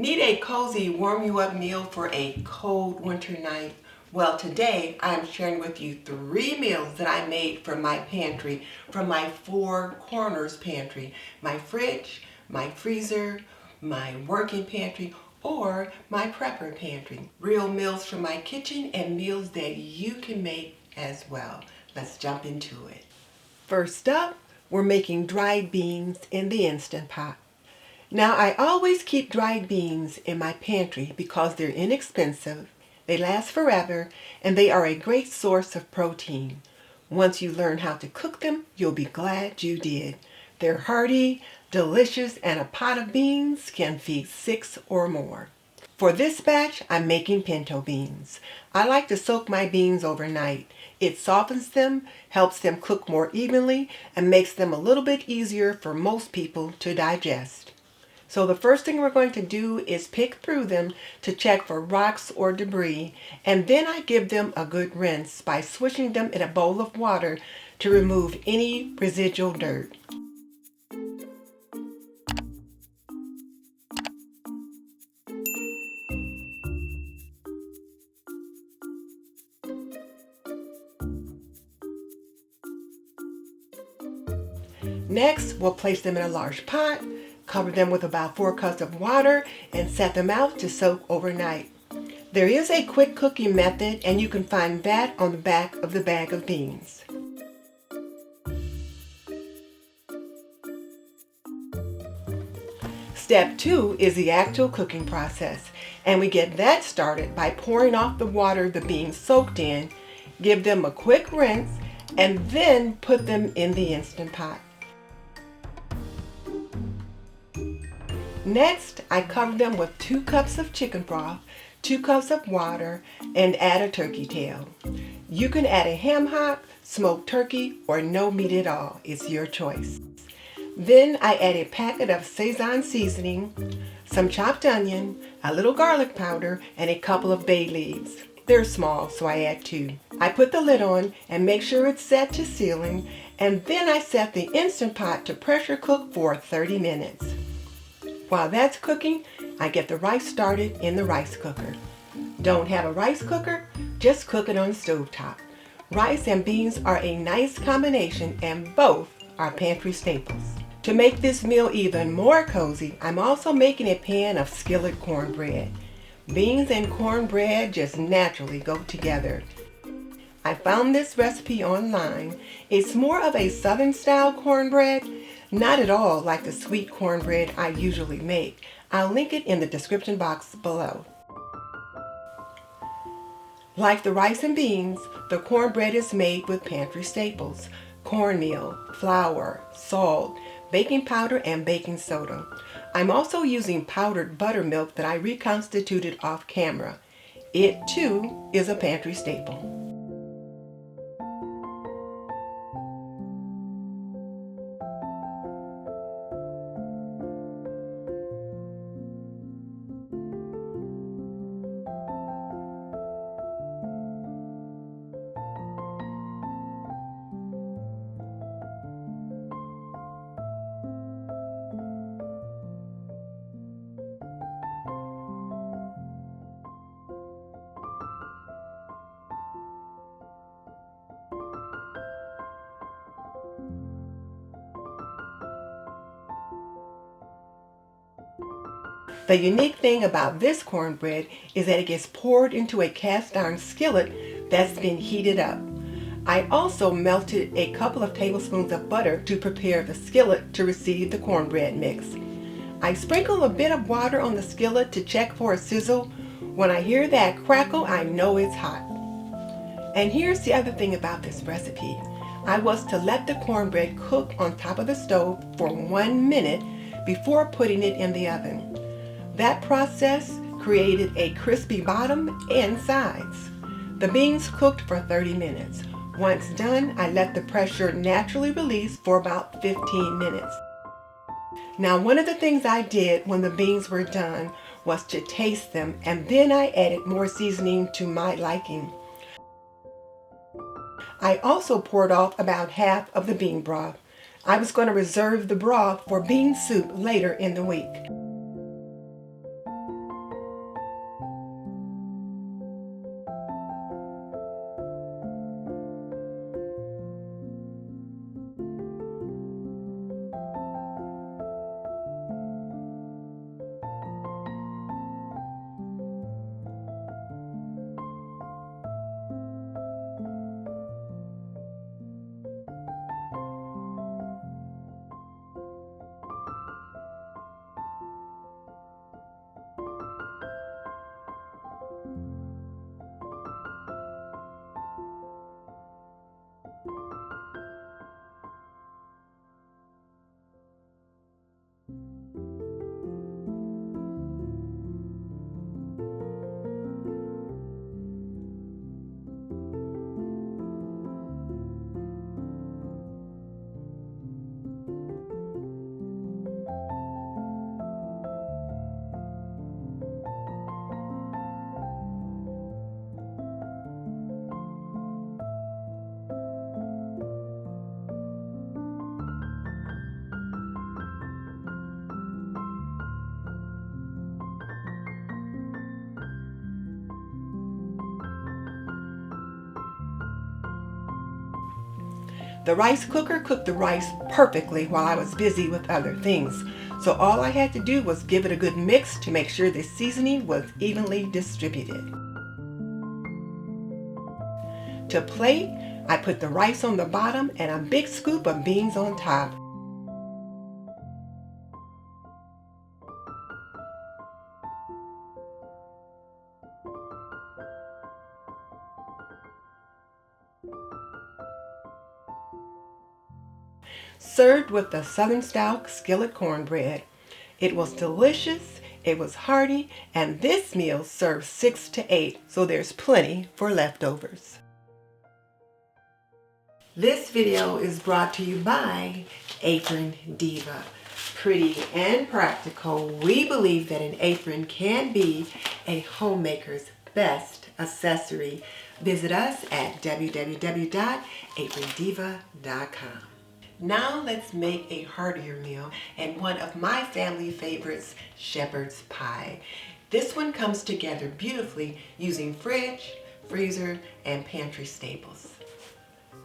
Need a cozy warm you up meal for a cold winter night? Well, today I'm sharing with you 3 meals that I made from my pantry, from my Four Corners Pantry. My fridge, my freezer, my working pantry, or my prepper pantry. Real meals from my kitchen and meals that you can make as well. Let's jump into it. First up, we're making dried beans in the Instant Pot. Now, I always keep dried beans in my pantry because they're inexpensive, they last forever, and they are a great source of protein. Once you learn how to cook them, you'll be glad you did. They're hearty, delicious, and a pot of beans can feed 6 or more. For this batch, I'm making pinto beans. I like to soak my beans overnight. It softens them, helps them cook more evenly, and makes them a little bit easier for most people to digest. So the first thing we're going to do is pick through them to check for rocks or debris, and then I give them a good rinse by swishing them in a bowl of water to remove any residual dirt. Next, we'll place them in a large pot, cover them with about 4 cups of water, and set them out to soak overnight. There is a quick cooking method, and you can find that on the back of the bag of beans. Step 2 is the actual cooking process, and we get that started by pouring off the water the beans soaked in, give them a quick rinse, and then put them in the Instant Pot. Next, I cover them with 2 cups of chicken broth, 2 cups of water, and add a turkey tail. You can add a ham hock, smoked turkey, or no meat at all. It's your choice. Then I add a packet of Szechuan seasoning, some chopped onion, a little garlic powder, and a couple of bay leaves. They're small, so I add 2. I put the lid on and make sure it's set to sealing, and then I set the Instant Pot to pressure cook for 30 minutes. While that's cooking, I get the rice started in the rice cooker. Don't have a rice cooker? Just cook it on the stovetop. Rice and beans are a nice combination, and both are pantry staples. To make this meal even more cozy, I'm also making a pan of skillet cornbread. Beans and cornbread just naturally go together. I found this recipe online. It's more of a southern style cornbread, not at all like the sweet cornbread I usually make. I'll link it in the description box below. Like the rice and beans, the cornbread is made with pantry staples: cornmeal, flour, salt, baking powder, and baking soda. I'm also using powdered buttermilk that I reconstituted off camera. It too is a pantry staple. The unique thing about this cornbread is that it gets poured into a cast iron skillet that's been heated up. I also melted a couple of tablespoons of butter to prepare the skillet to receive the cornbread mix. I sprinkle a bit of water on the skillet to check for a sizzle. When I hear that crackle, I know it's hot. And here's the other thing about this recipe. I was to let the cornbread cook on top of the stove for 1 minute before putting it in the oven. That process created a crispy bottom and sides. The beans cooked for 30 minutes. Once done, I let the pressure naturally release for about 15 minutes. Now, one of the things I did when the beans were done was to taste them, and then I added more seasoning to my liking. I also poured off about half of the bean broth. I was going to reserve the broth for bean soup later in the week. The rice cooker cooked the rice perfectly while I was busy with other things, so all I had to do was give it a good mix to make sure the seasoning was evenly distributed. To plate, I put the rice on the bottom and a big scoop of beans on top. Served with the Southern-style skillet cornbread. It was delicious, it was hearty, and this meal serves 6 to 8, so there's plenty for leftovers. This video is brought to you by Aprondiva. Pretty and practical, we believe that an apron can be a homemaker's best accessory. Visit us at www.aprondiva.com. Now let's make a heartier meal and one of my family favorites, shepherd's pie. This one comes together beautifully using fridge, freezer, and pantry staples.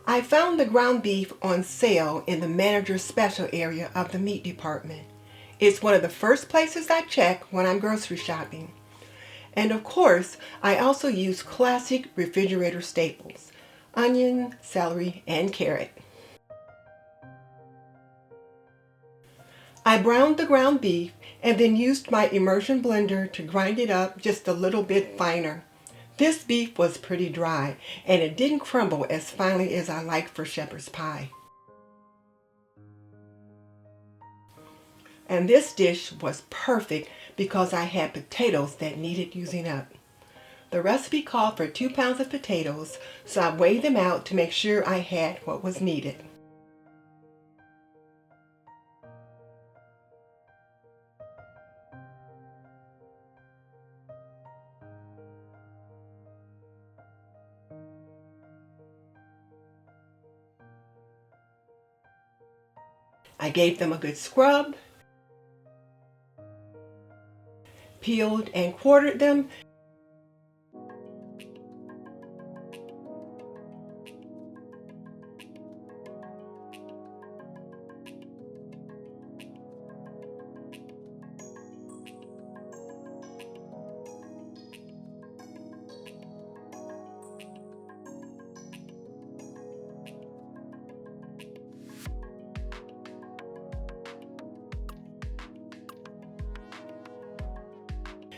I found the ground beef on sale in the manager's special area of the meat department. It's one of the first places I check when I'm grocery shopping. And of course, I also use classic refrigerator staples: onion, celery, and carrot. I browned the ground beef and then used my immersion blender to grind it up just a little bit finer. This beef was pretty dry and it didn't crumble as finely as I like for shepherd's pie. And this dish was perfect because I had potatoes that needed using up. The recipe called for 2 pounds of potatoes, so I weighed them out to make sure I had what was needed. I gave them a good scrub, peeled and quartered them,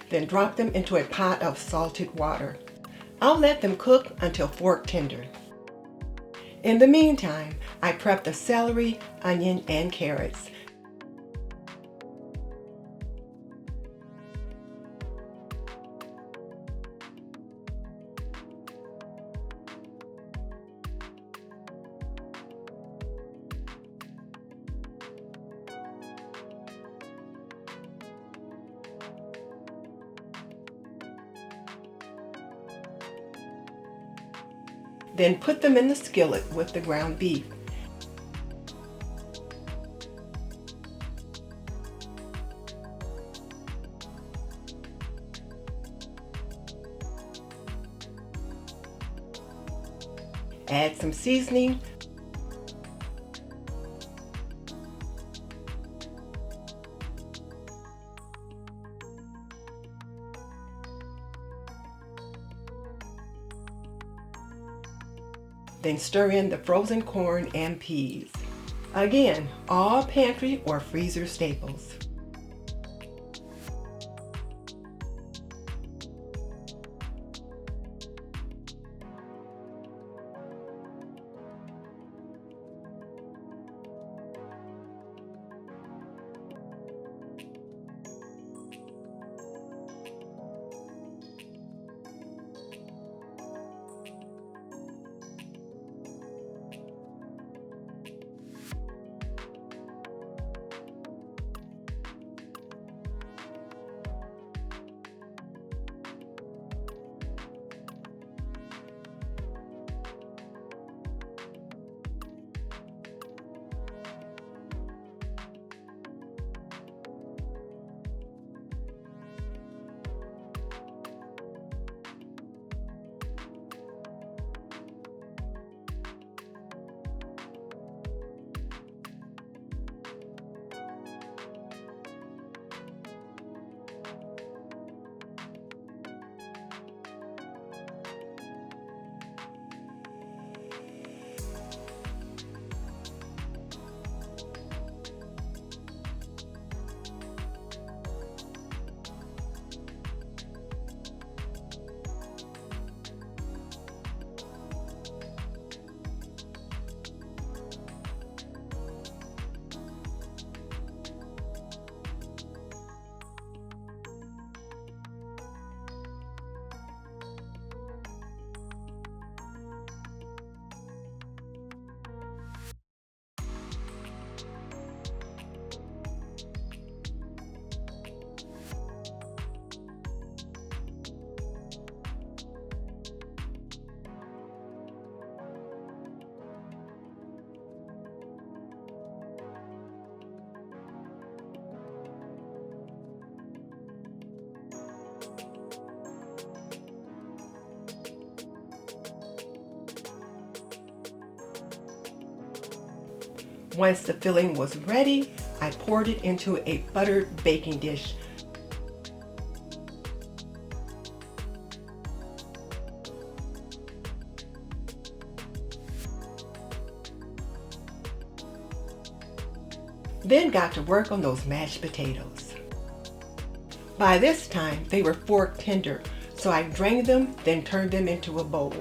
then drop them into a pot of salted water. I'll let them cook until fork tender. In the meantime, I prep the celery, onion, and carrots. Then put them in the skillet with the ground beef. Add some seasoning, then stir in the frozen corn and peas. Again, all pantry or freezer staples. Once the filling was ready, I poured it into a buttered baking dish. Then got to work on those mashed potatoes. By this time, they were fork tender, so I drained them, then turned them into a bowl.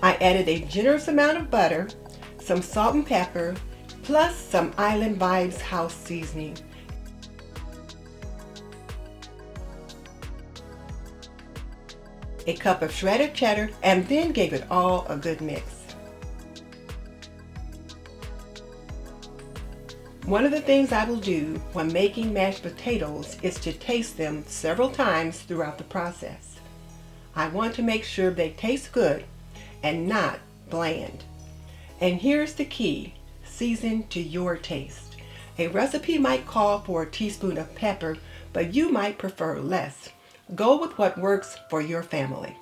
I added a generous amount of butter, some salt and pepper, plus some Island Vibes house seasoning. A cup of shredded cheddar, and then gave it all a good mix. One of the things I will do when making mashed potatoes is to taste them several times throughout the process. I want to make sure they taste good and not bland. And here's the key: season to your taste. A recipe might call for a teaspoon of pepper, but you might prefer less. Go with what works for your family.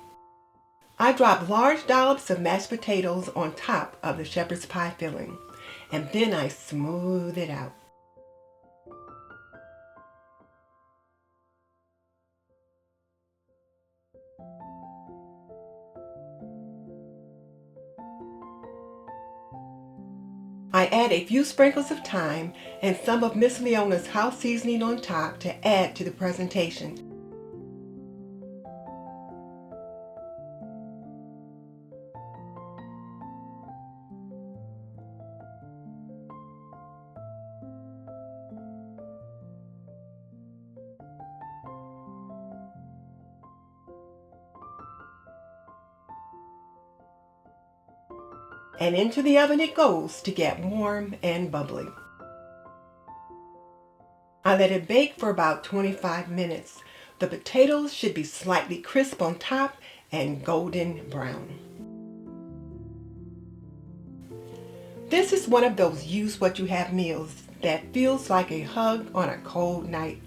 I dropped large dollops of mashed potatoes on top of the shepherd's pie filling, and then I smooth it out. I add a few sprinkles of thyme and some of Miss Leona's house seasoning on top to add to the presentation. And into the oven it goes to get warm and bubbly. I let it bake for about 25 minutes. The potatoes should be slightly crisp on top and golden brown. This is one of those use what you have meals that feels like a hug on a cold night.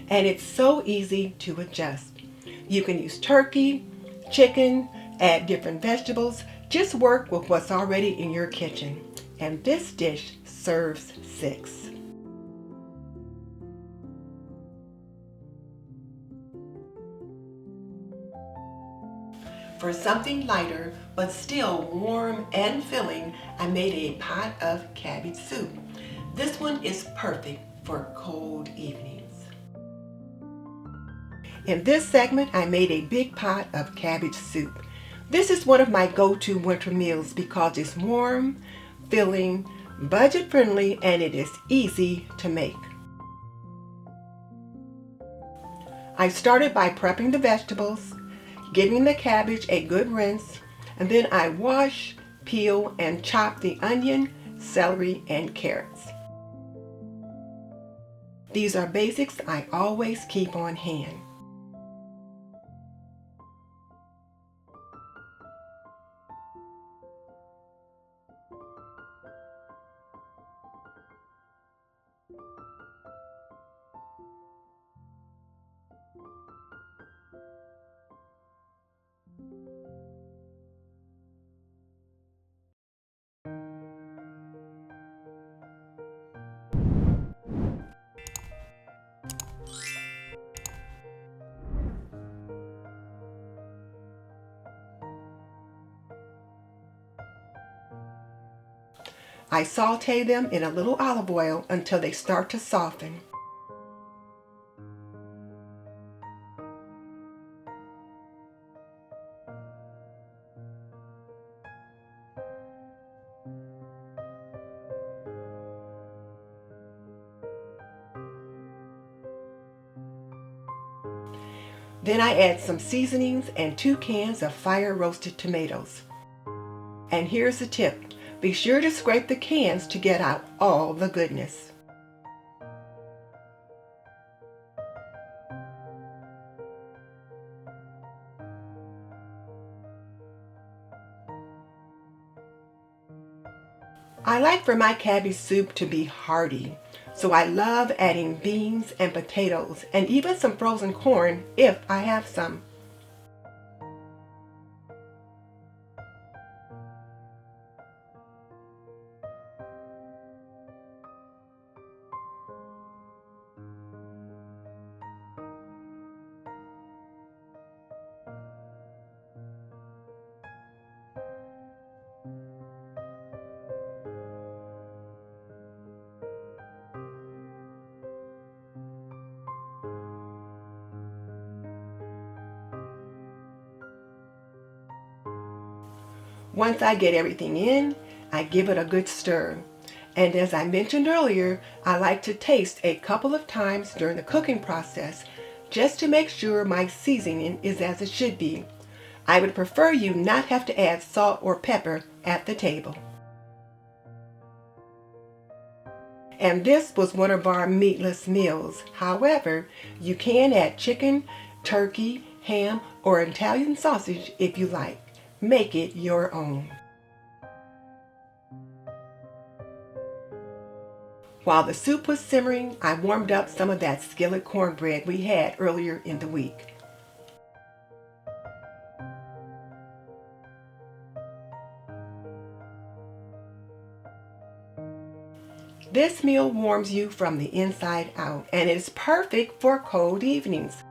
And it's so easy to adjust. You can use turkey, chicken, add different vegetables. Just work with what's already in your kitchen. And this dish serves 6. For something lighter, but still warm and filling, I made a pot of cabbage soup. This one is perfect for cold evenings. In this segment, I made a big pot of cabbage soup. This is one of my go-to winter meals because it's warm, filling, budget-friendly, and it is easy to make. I started by prepping the vegetables, giving the cabbage a good rinse, and then I wash, peel, and chop the onion, celery, and carrots. These are basics I always keep on hand. I saute them in a little olive oil until they start to soften. Then I add some seasonings and 2 cans of fire roasted tomatoes. And here's the tip. Be sure to scrape the cans to get out all the goodness. I like for my cabbage soup to be hearty, so I love adding beans and potatoes and even some frozen corn if I have some. Once I get everything in, I give it a good stir. And as I mentioned earlier, I like to taste a couple of times during the cooking process just to make sure my seasoning is as it should be. I would prefer you not have to add salt or pepper at the table. And this was one of our meatless meals. However, you can add chicken, turkey, ham, or Italian sausage if you like. Make it your own. While the soup was simmering, I warmed up some of that skillet cornbread we had earlier in the week. This meal warms you from the inside out and is perfect for cold evenings.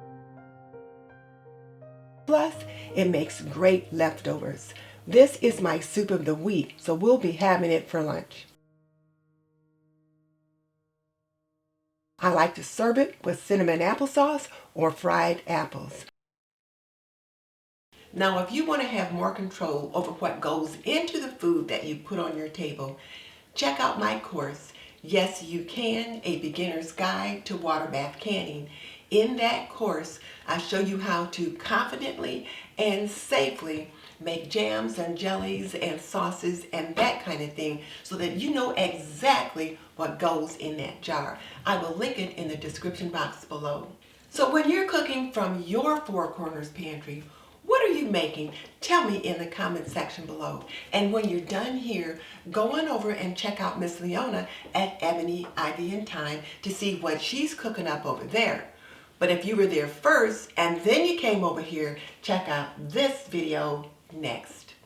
Plus, it makes great leftovers. This is my soup of the week, so we'll be having it for lunch. I like to serve it with cinnamon applesauce or fried apples. Now, if you want to have more control over what goes into the food that you put on your table, check out my course, Yes You Can, A Beginner's Guide to Water Bath Canning. In that course, I show you how to confidently and safely make jams and jellies and sauces and that kind of thing so that you know exactly what goes in that jar. I will link it in the description box below. So when you're cooking from your Four Corners Pantry, what are you making? Tell me in the comment section below. And when you're done here, go on over and check out Miss Leona at Ebony, Ivy, and Thyme to see what she's cooking up over there. But if you were there first and then you came over here, check out this video next.